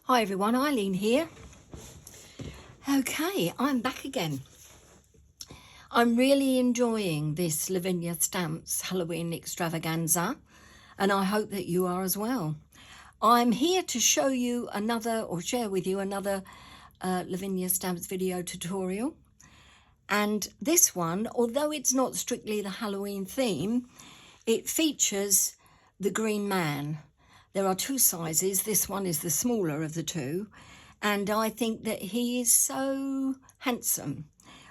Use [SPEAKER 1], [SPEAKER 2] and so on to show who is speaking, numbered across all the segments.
[SPEAKER 1] Hi everyone, Eileen here. Okay, I'm back again. I'm really enjoying this Lavinia Stamps Halloween extravaganza, and I hope that you are as well. I'm here to show you another, or share with you another Lavinia Stamps video tutorial. And this one, although it's not strictly the Halloween theme, it features the Green Man. There are two sizes. This one is the smaller of the two, and I think that he is so handsome.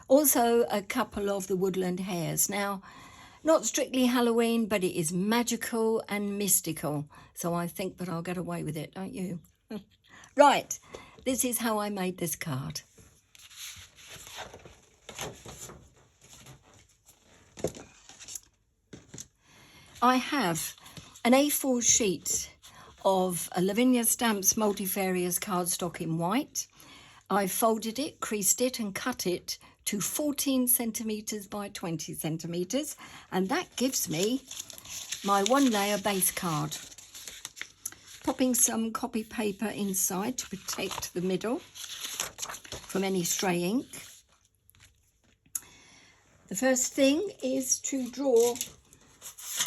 [SPEAKER 1] Also a couple of the woodland hares. Now, not strictly Halloween, but it is magical and mystical. So I think that I'll get away with it, don't you? Right, this is how I made this card. I have an A4 sheet of a Lavinia Stamps multifarious cardstock in white. I folded it, creased it and cut it to 14 centimetres by 20 centimetres, and that gives me my one layer base card. Popping some copy paper inside to protect the middle from any stray ink. The first thing is to draw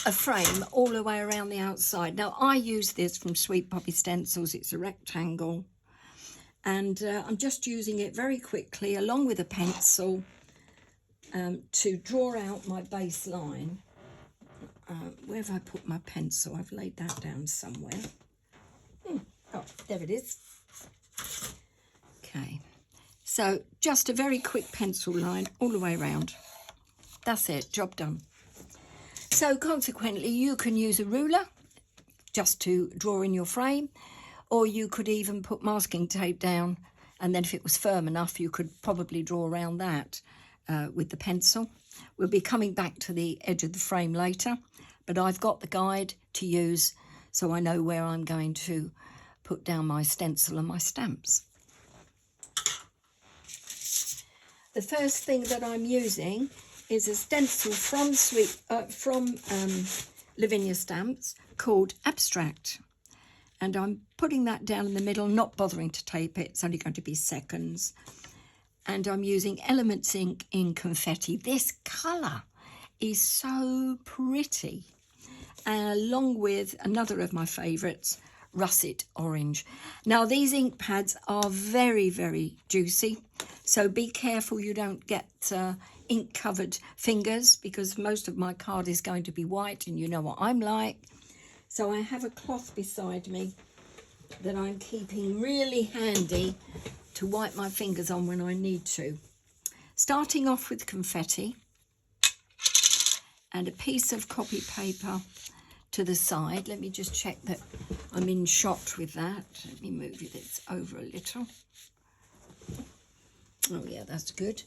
[SPEAKER 1] a frame all the way around the outside. Now I use this from Sweet Poppy Stencils. It's a rectangle, and I'm just using it very quickly along with a pencil to draw out my base line. Where have I put my pencil? I've laid that down somewhere. Oh, there it is. Okay, so just a very quick pencil line all the way around. That's it, job done. So consequently, you can use a ruler just to draw in your frame, or you could even put masking tape down, and then if it was firm enough, you could probably draw around that with the pencil. We'll be coming back to the edge of the frame later, but I've got the guide to use so I know where I'm going to put down my stencil and my stamps. The first thing that I'm using is a stencil from Lavinia Stamps called Abstract, and I'm putting that down in the middle, not bothering to tape it. It's only going to be seconds, and I'm using Elements ink in Confetti. This colour is so pretty, along with another of my favourites, Russet Orange. Now these ink pads are very, very juicy, so be careful you don't get ink covered fingers, because most of my card is going to be white, and you know what I'm like. So I have a cloth beside me that I'm keeping really handy to wipe my fingers on when I need to. Starting off with confetti and a piece of copy paper to the side. Let me just check that I'm in shot with that. Let me move this over a little. Oh yeah, that's good.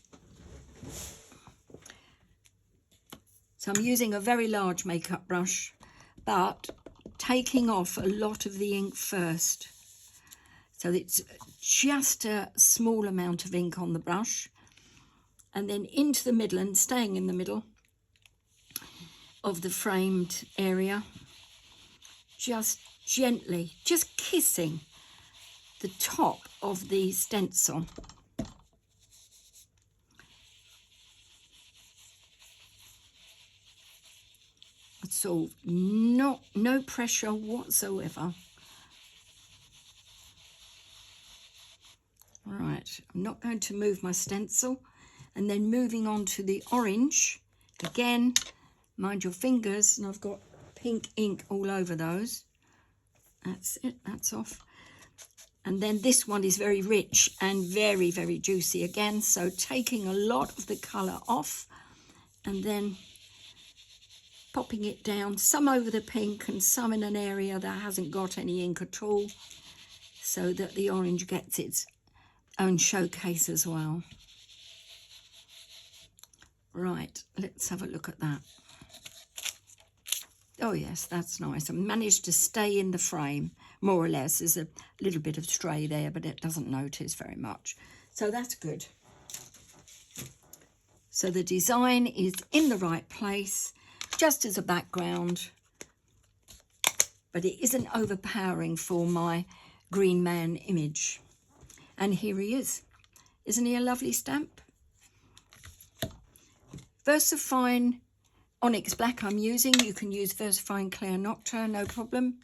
[SPEAKER 1] So I'm using a very large makeup brush, but taking off a lot of the ink first. So it's just a small amount of ink on the brush, and then into the middle and staying in the middle of the framed area, just gently, just kissing the top of the stencil. So no pressure whatsoever. All right, I'm not going to move my stencil, and then moving on to the orange. Again, mind your fingers, and I've got pink ink all over those. That's it, that's off. And then this one is very rich and very, very juicy again, so taking a lot of the colour off and then popping it down, some over the pink and some in an area that hasn't got any ink at all, so that the orange gets its own showcase as well. Right, let's have a look at that. Oh yes, that's nice. I managed to stay in the frame, more or less. There's a little bit of stray there, but it doesn't notice very much. So that's good. So the design is in the right place, just as a background, but it isn't overpowering for my green man image. And here he is. Isn't he a lovely stamp? VersaFine Onyx Black I'm using. You can use VersaFine Clear Nocta, no problem.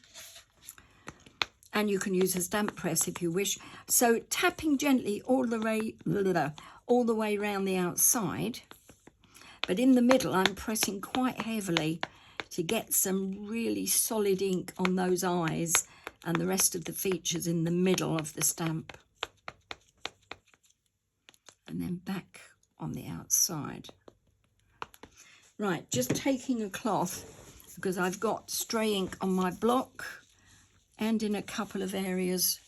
[SPEAKER 1] And you can use a stamp press if you wish. So tapping gently all the way around the outside, but in the middle I'm pressing quite heavily to get some really solid ink on those eyes and the rest of the features in the middle of the stamp. And then back on the outside. Right, just taking a cloth because I've got stray ink on my block and in a couple of areas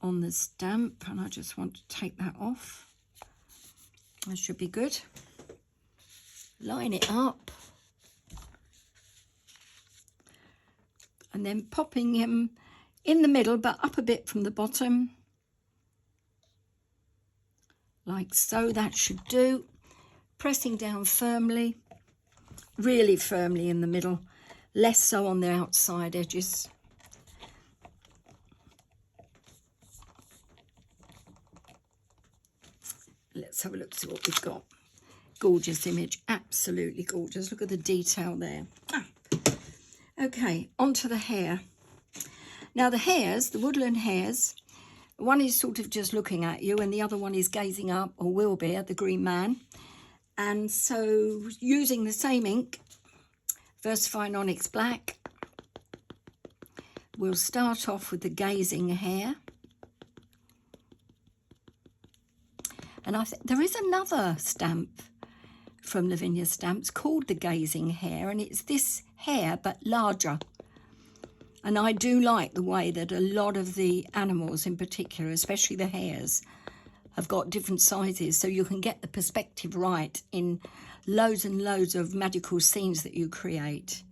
[SPEAKER 1] on the stamp, and I just want to take that off. That should be good. Line it up. And then popping him in the middle, but up a bit from the bottom. Like so, that should do. Pressing down firmly, really firmly in the middle, less so on the outside edges. Let's have a look, see what we've got. Gorgeous image, absolutely gorgeous. Look at the detail there. Okay, onto the hare. Now the hares, the woodland hares, one is sort of just looking at you and the other one is gazing up, or will be, at the green man. And so using the same ink, VersaFine Onyx Black, we'll start off with the gazing hare. And there is another stamp from Lavinia Stamps called the Gazing Hare, and it's this hare but larger. And I do like the way that a lot of the animals in particular, especially the hares, have got different sizes, so you can get the perspective right in loads and loads of magical scenes that you create.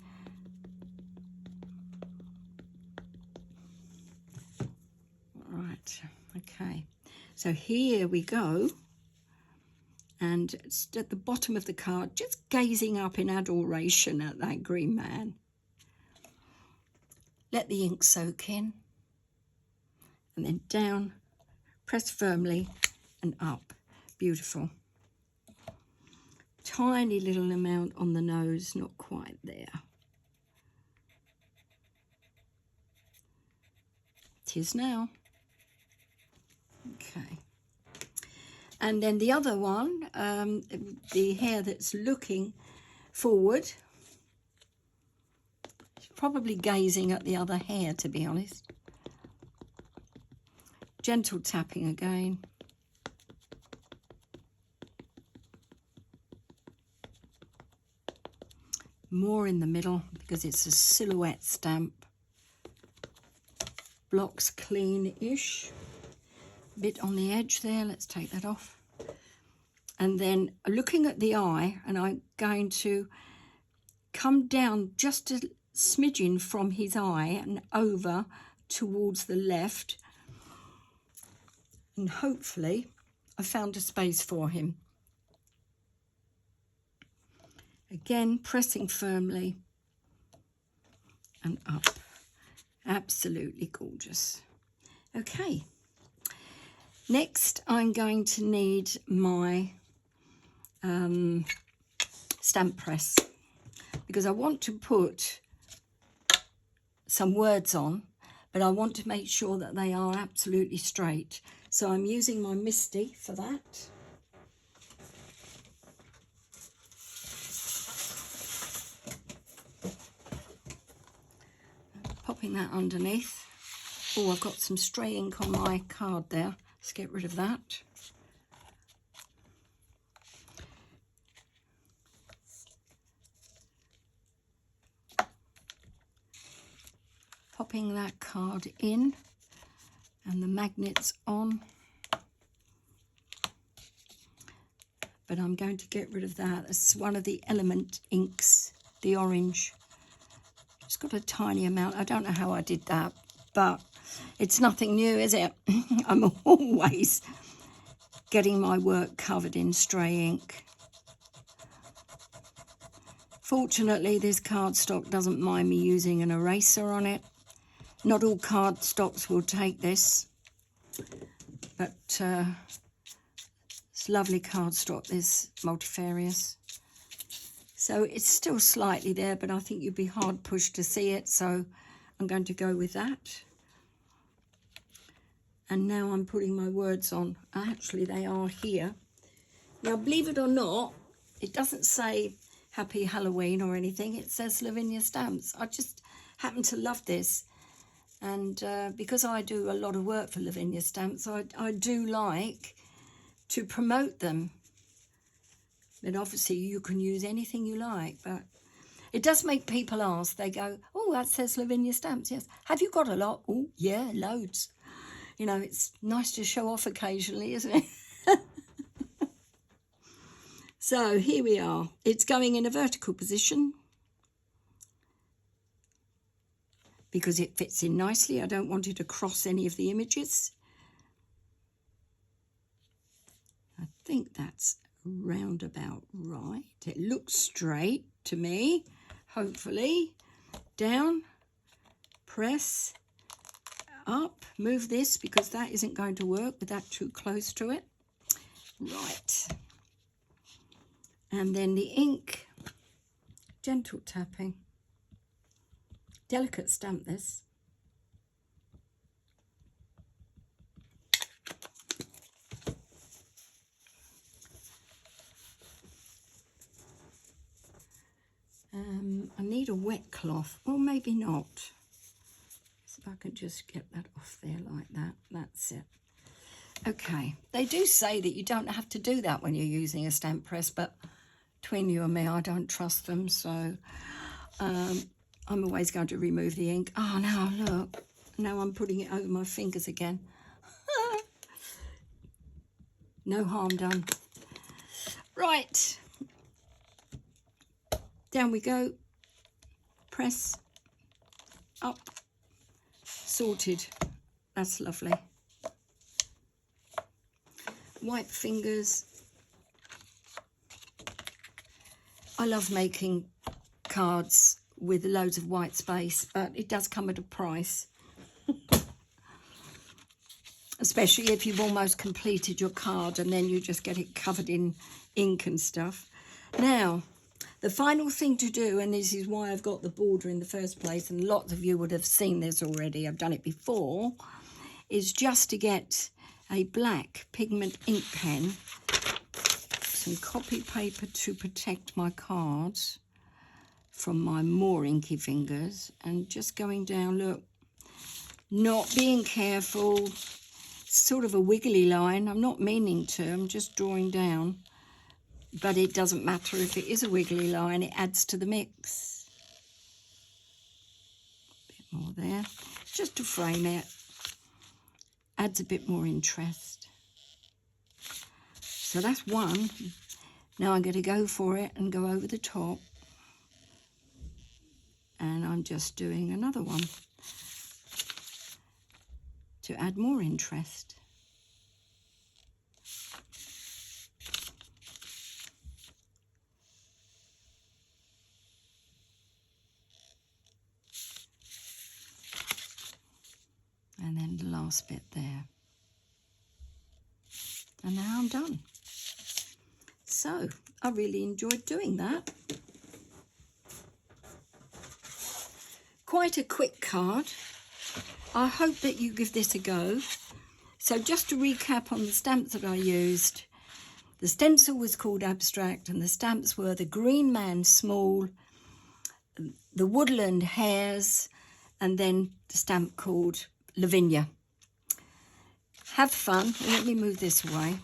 [SPEAKER 1] Right, okay, so here we go. And at the bottom of the card, just gazing up in adoration at that green man. Let the ink soak in. And then down, press firmly and up. Beautiful. Tiny little amount on the nose, not quite there. It is now. Okay. And then the other one, the hare that's looking forward, probably gazing at the other hare, to be honest. Gentle tapping again. More in the middle because it's a silhouette stamp. Blocks clean-ish. Bit on the edge there, let's take that off. And then looking at the eye, and I'm going to come down just a smidgen from his eye and over towards the left, and hopefully I found a space for him. Again, pressing firmly and up. Absolutely gorgeous. Okay. Next, I'm going to need my stamp press because I want to put some words on, but I want to make sure that they are absolutely straight. So I'm using my Misty for that. Popping that underneath. Oh, I've got some stray ink on my card there. Let's get rid of that. Popping that card in and the magnets on. But I'm going to get rid of that. It's one of the element inks, the orange. It's got a tiny amount. I don't know how I did that, but it's nothing new, is it? I'm always getting my work covered in stray ink. Fortunately, this cardstock doesn't mind me using an eraser on it. Not all cardstocks will take this, but it's lovely cardstock, this multifarious. So it's still slightly there, but I think you'd be hard pushed to see it, so I'm going to go with that. And now I'm putting my words on. Actually, they are here. Now, believe it or not, it doesn't say Happy Halloween or anything. It says Lavinia Stamps. I just happen to love this. And because I do a lot of work for Lavinia Stamps, I do like to promote them. And obviously you can use anything you like, but it does make people ask. They go, oh, that says Lavinia Stamps, yes. Have you got a lot? Oh, yeah, loads. You know, it's nice to show off occasionally, isn't it? So here we are. It's going in a vertical position because it fits in nicely. I don't want it to cross any of the images. I think that's round about right. It looks straight to me, hopefully. Down, press, up, move this because that isn't going to work with that too close to it. Right. And then the ink, gentle tapping. Delicate stamp this. I need a wet cloth, or maybe not. So if I can just get that off there like that, that's it. Okay, they do say that you don't have to do that when you're using a stamp press, but between you and me, I don't trust them, so I'm always going to remove the ink. Oh, now look, now I'm putting it over my fingers again. No harm done. Right. Down we go, press, up, sorted, that's lovely. White fingers. I love making cards with loads of white space, but it does come at a price. Especially if you've almost completed your card and then you just get it covered in ink and stuff. Now, the final thing to do, and this is why I've got the border in the first place, and lots of you would have seen this already, I've done it before, is just to get a black pigment ink pen, some copy paper to protect my cards from my more inky fingers, and just going down, look, not being careful, sort of a wiggly line. I'm not meaning to, I'm just drawing down. But it doesn't matter if it is a wiggly line, it adds to the mix. A bit more there, just to frame it. Adds a bit more interest. So that's one. Now I'm going to go for it and go over the top. And I'm just doing another one to add more interest. And then the last bit there. And now I'm done. So, I really enjoyed doing that. Quite a quick card. I hope that you give this a go. So just to recap on the stamps that I used, the stencil was called Abstract and the stamps were the Green Man Small, the Woodland Hares, and then the stamp called Lavinia. Have fun. Let me move this away.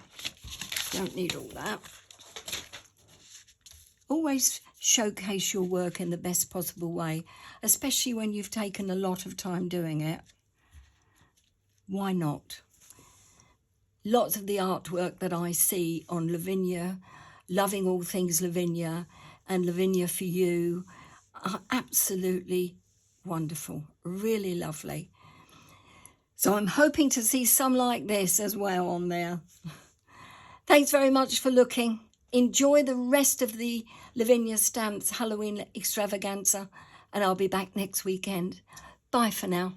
[SPEAKER 1] Don't need all that. Always showcase your work in the best possible way, especially when you've taken a lot of time doing it. Why not? Lots of the artwork that I see on Lavinia, Loving All Things Lavinia, and Lavinia for You are absolutely wonderful, really lovely. So I'm hoping to see some like this as well on there. Thanks very much for looking. Enjoy the rest of the Lavinia Stamps Halloween extravaganza, and I'll be back next weekend. Bye for now.